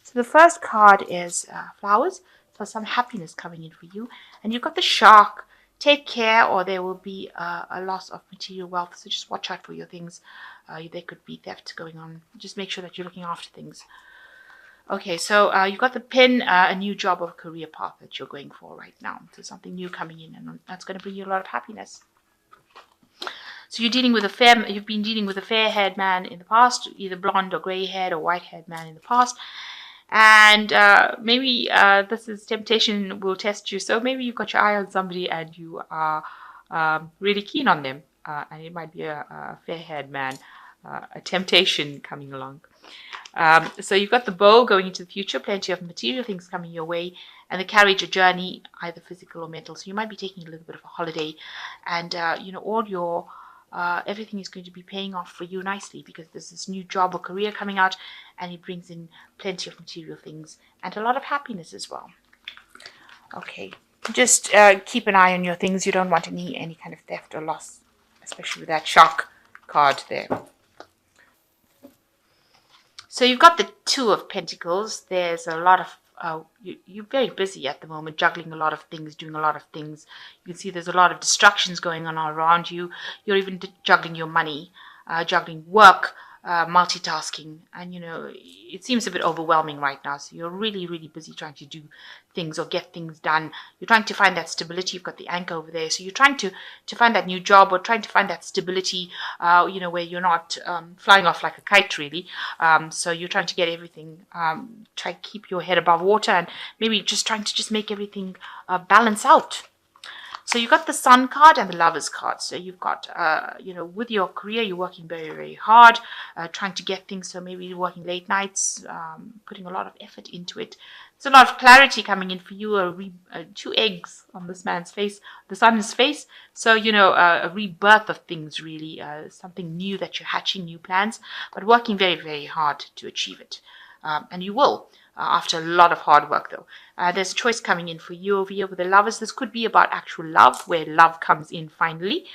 So the first card is flowers. So some happiness coming in for you. And you've got the shark. Take care or there will be a loss of material wealth. So just watch out for your things. There could be theft going on. Just make sure that you're looking after things. Okay, so you've got the pin, a new job or career path that you're going for right now. So something new coming in, and that's going to bring you a lot of happiness. So you've been dealing with a fair-haired man in the past, either blonde or grey-haired or white-haired man in the past. And maybe this is temptation will test you. So maybe you've got your eye on somebody and you are really keen on them. And it might be a fair-haired man, a temptation coming along. So you've got the bow going into the future, plenty of material things coming your way, and the carriage, a journey, either physical or mental. So you might be taking a little bit of a holiday, and all your everything is going to be paying off for you nicely because there's this new job or career coming out, and it brings in plenty of material things and a lot of happiness as well. Okay, just keep an eye on your things. You don't want any kind of theft or loss, especially with that shark card there. So you've got the Two of Pentacles. There's a lot of, you're very busy at the moment, juggling a lot of things, doing a lot of things. You can see there's a lot of distractions going on around you. You're even juggling your money, juggling work, multitasking. And, it seems a bit overwhelming right now. So you're really, really busy trying to do things or get things done. You're trying to find that stability. You've got the anchor over there. So you're trying to find that new job or trying to find that stability, where you're not flying off like a kite, really. So you're trying to get everything, try to keep your head above water and maybe just trying to make everything balance out. So you've got the Sun card and the Lovers card. So you've got, with your career, you're working very, very hard, trying to get things. So maybe you're working late nights, putting a lot of effort into it. There's a lot of clarity coming in for you, two eggs on this man's face, the Sun's face. So, a rebirth of things, really, something new that you're hatching, new plans, but working very, very hard to achieve it. And you will. After a lot of hard work, though. There's a choice coming in for you over here with the Lovers. This could be about actual love, where love comes in finally.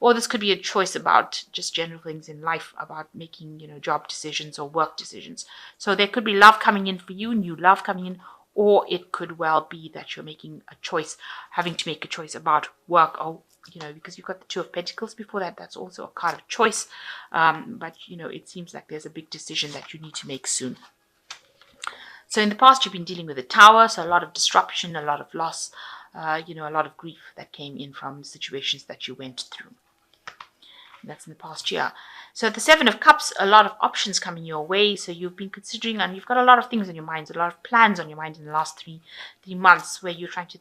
Or this could be a choice about just general things in life, about making, job decisions or work decisions. So there could be love coming in for you, new love coming in, or it could well be that you're making a choice, having to make a choice about work or because you've got the Two of Pentacles before that. That's also a card of choice. But, it seems like there's a big decision that you need to make soon. So in the past, you've been dealing with a Tower, so a lot of disruption, a lot of loss, a lot of grief that came in from situations that you went through. And that's in the past year. So the Seven of Cups, a lot of options coming your way. So you've been considering, and you've got a lot of things on your mind, a lot of plans on your mind in the last three months where you're trying to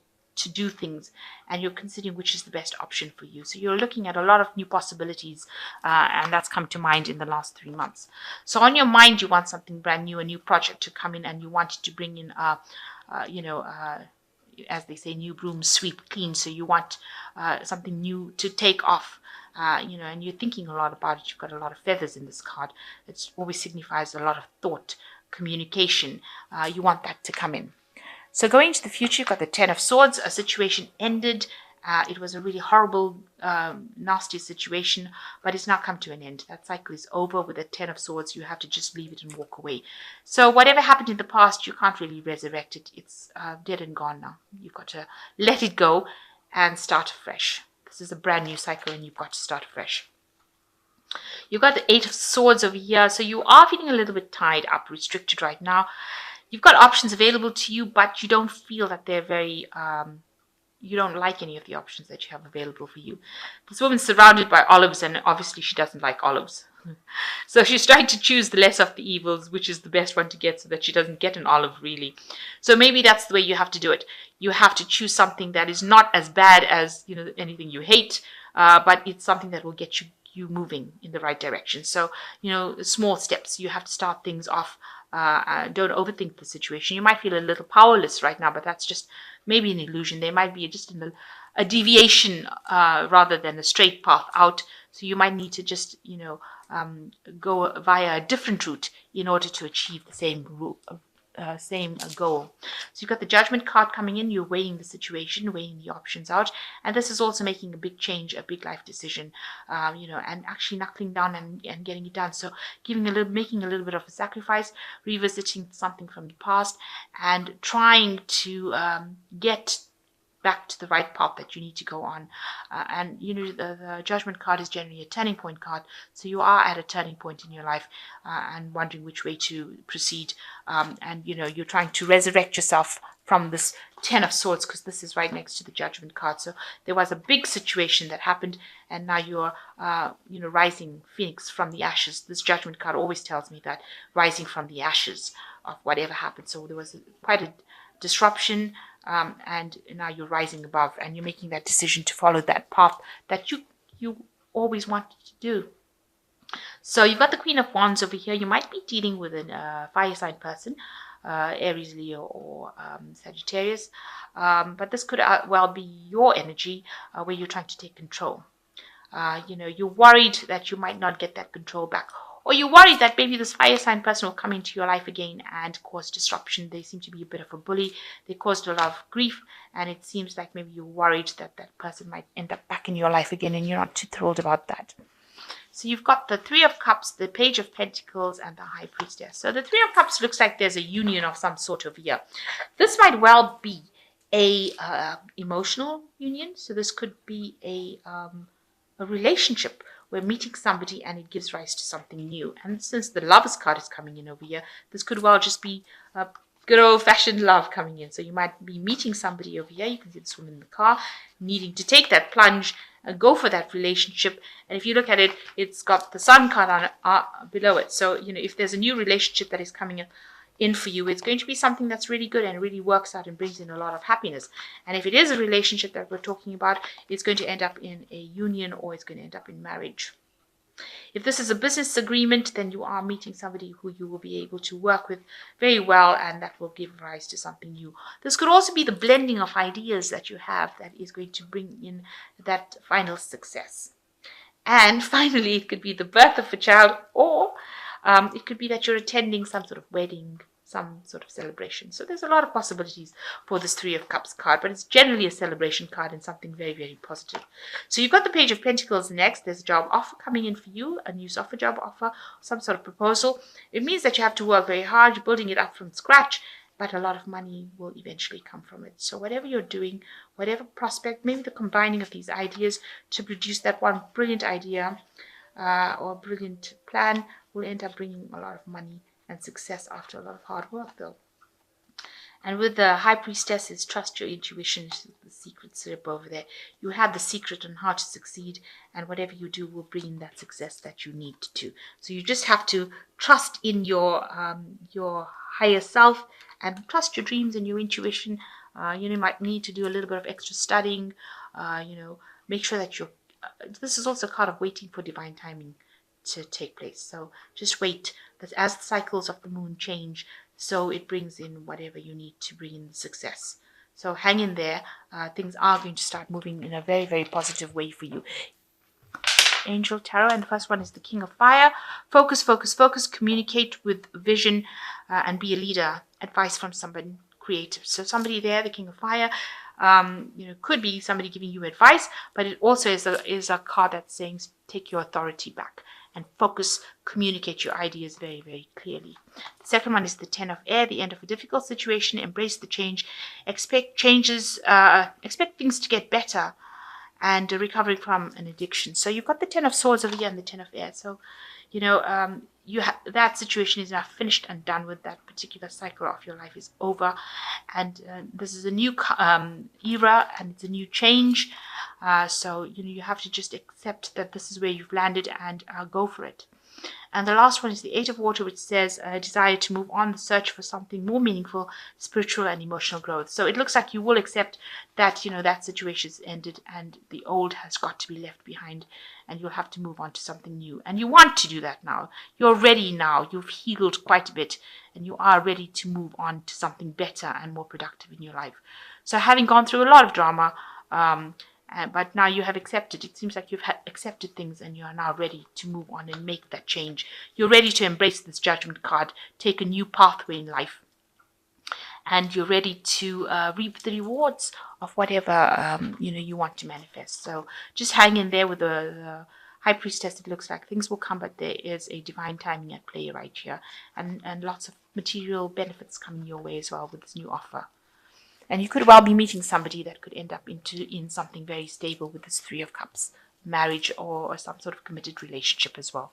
do things and you're considering which is the best option for you. So you're looking at a lot of new possibilities and that's come to mind in the last 3 months. So on your mind, you want something brand new, a new project to come in, and you want to bring in, as they say, new brooms sweep clean. So you want something new to take off. And you're thinking a lot about it. You've got a lot of feathers in this card. It always signifies a lot of thought, communication. You want that to come in. So going into the future, you've got the Ten of Swords. A situation ended. It was a really horrible, nasty situation, but it's now come to an end. That cycle is over. With the Ten of Swords, you have to just leave it and walk away. So whatever happened in the past, you can't really resurrect it. It's dead and gone now. You've got to let it go and start afresh. This is a brand new cycle and you've got to start afresh. You've got the Eight of Swords over here. So you are feeling a little bit tied up, restricted right now. You've got options available to you, but you don't feel that they're very, you don't like any of the options that you have available for you. This woman's surrounded by olives, and obviously she doesn't like olives. So she's trying to choose the less of the evils, which is the best one to get so that she doesn't get an olive, really. So maybe that's the way you have to do it. You have to choose something that is not as bad as, anything you hate, but it's something that will get you moving in the right direction. So, small steps. You have to start things off. Don't overthink the situation. You might feel a little powerless right now, but that's just maybe an illusion. There might be just a deviation rather than a straight path out. So you might need to just, go via a different route in order to achieve the same goal. So you've got the Judgment card coming in. You're weighing the situation, weighing the options out, and this is also making a big change, a big life decision, and actually knuckling down and getting it done. So making a little bit of a sacrifice, revisiting something from the past, and trying to get back to the right path that you need to go on. And the Judgment card is generally a turning point card, so you are at a turning point in your life and wondering which way to proceed. And you're trying to resurrect yourself from this Ten of Swords, because this is right next to the Judgment card. So there was a big situation that happened, and now you're rising phoenix from the ashes. This Judgment card always tells me that, rising from the ashes of whatever happened. So there was quite a disruption, and now you're rising above, and you're making that decision to follow that path that you always wanted to do. So you've got the Queen of Wands over here. You might be dealing with a fire sign person, Aries, Leo, or Sagittarius, but this could well be your energy where you're trying to take control. You're worried that you might not get that control back, or you're worried that maybe this fire sign person will come into your life again and cause disruption. They seem to be a bit of a bully. They caused a lot of grief, and it seems like maybe you're worried that that person might end up back in your life again, and you're not too thrilled about that. So you've got the Three of Cups, the Page of Pentacles, and the High Priestess. So the Three of Cups looks like there's a union of some sort over here. This might well be a emotional union. So this could be a relationship. We're meeting somebody and it gives rise to something new. And since the Lovers card is coming in over here, this could well just be a good old-fashioned love coming in. So you might be meeting somebody over here. You can see this woman in the car, needing to take that plunge and go for that relationship. And if you look at it, it's got the Sun card on below it. So, if there's a new relationship that is coming in for you, it's going to be something that's really good and really works out and brings in a lot of happiness. And if it is a relationship that we're talking about, it's going to end up in a union, or it's going to end up in marriage. If this is a business agreement, then you are meeting somebody who you will be able to work with very well, and that will give rise to something new. This could also be the blending of ideas that you have that is going to bring in that final success. And finally, it could be the birth of a child, or it could be that you're attending some sort of wedding, some sort of celebration. So there's a lot of possibilities for this Three of Cups card, but it's generally a celebration card and something very, very positive. So you've got the Page of Pentacles next. There's a job offer coming in for you, a new software job offer, some sort of proposal. It means that you have to work very hard. You're building it up from scratch, but a lot of money will eventually come from it. So whatever you're doing, whatever prospect, maybe the combining of these ideas to produce that one brilliant idea or brilliant plan will end up bringing a lot of money and success after a lot of hard work, though. And with the High Priestess, trust your intuition, the secret slip over there. You have the secret on how to succeed, and whatever you do will bring in that success that you need to. So you just have to trust in your higher self and trust your dreams and your intuition. You might need to do a little bit of extra studying. Make sure that you're. This is also a card of waiting for divine timing to take place. So just wait. That as the cycles of the moon change, so it brings in whatever you need to bring in success. So hang in there. Things are going to start moving in a very, very positive way for you. Angel Tarot, and the first one is the King of Fire. Focus, focus, focus. Communicate with vision and be a leader. Advice from somebody creative. So somebody there, the King of Fire, could be somebody giving you advice, but it also is a card that's saying take your authority back and focus, communicate your ideas very, very clearly. The second one is the Ten of Air, the end of a difficult situation. Embrace the change. Expect changes. Expect things to get better, and recovering from an addiction. So you've got the Ten of Swords over here and the Ten of Air. So, that situation is now finished and done with. That particular cycle of your life is over, and this is a new era, and it's a new change. So you have to just accept that this is where you've landed and go for it. And the last one is the Eight of Water, which says a desire to move on, the search for something more meaningful, spiritual and emotional growth. So it looks like you will accept that, that situation is ended and the old has got to be left behind, and you'll have to move on to something new. And you want to do that now. You're ready now. You've healed quite a bit, and you are ready to move on to something better and more productive in your life. So having gone through a lot of drama, but now you have accepted. It seems like you've accepted things, and you are now ready to move on and make that change. You're ready to embrace this Judgment card, take a new pathway in life. and you're ready to reap the rewards of whatever you want to manifest. So just hang in there with the high priestess. It looks like things will come, but there is a divine timing at play right here, and lots of material benefits coming your way as well with this new offer. And you could well be meeting somebody that could end up in something very stable with this Three of Cups, marriage or some sort of committed relationship as well.